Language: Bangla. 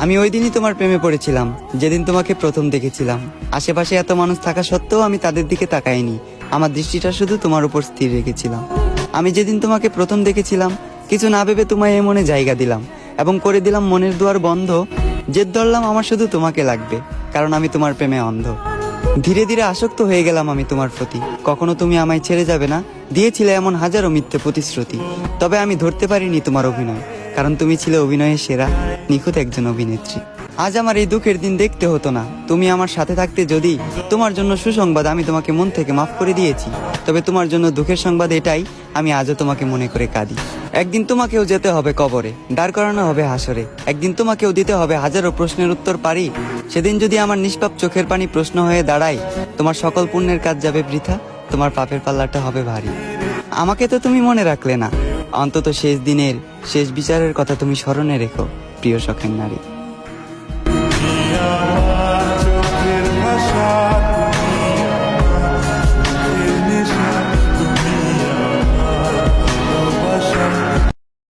আমি ওই দিনই তোমার প্রেমে পড়েছিলাম, যেদিন তোমাকে প্রথম দেখেছিলাম। আশেপাশে এত মানুষ থাকা সত্ত্বেও আমি তাদের দিকে তাকাইনি, আমার দৃষ্টিটা শুধু তোমার উপর স্থির রেখেছিলাম। আমি যেদিন তোমাকে প্রথম দেখেছিলাম, কিছু না ভেবে তোমায় এ মনে জায়গা দিলাম এবং করে দিলাম মনের দুয়ার বন্ধ। জেদ ধরলাম আমার শুধু তোমাকে লাগবে, কারণ আমি তোমার প্রেমে অন্ধ। ধীরে ধীরে আসক্ত হয়ে গেলাম আমি তোমার প্রতি। কখনো তুমি আমায় ছেড়ে যাবে না দিয়েছিলে এমন হাজারো মিথ্যে প্রতিশ্রুতি। তবে আমি ধরতে পারিনি তোমার অভিনয়, কারণ তুমি ছিলে অভিনয়ের সেরা, নিখুঁত একজন অভিনেত্রী। আজ আমার এই দুঃখের দিন দেখতে হতো না, তুমি আমার সাথে থাকতে। যদি তোমার জন্য সুসংবাদ, আমি তোমাকে মন থেকে মাফ করে দিয়েছি। তবে তোমার জন্য দুঃখের সংবাদ এটাই, আমি আজও তোমাকে মনে করে কাঁদি। একদিন তোমাকেও যেতে হবে কবরে, দাঁড় করানো হবে হাসরে। একদিন তোমাকেও দিতে হবে হাজারো প্রশ্নের উত্তর পারি। সেদিন যদি আমার নিষ্পাপ চোখের পানি প্রশ্ন হয়ে দাঁড়ায়, তোমার সকল পুণ্যের কাজ যাবে বৃথা, তোমার পাপের পাল্লাটা হবে ভারী। আমাকে তো তুমি মনে রাখলে না, অন্তত শেষ দিনের শেষ বিচারের কথা তুমি স্মরণে রেখো, প্রিয় শখের নারী।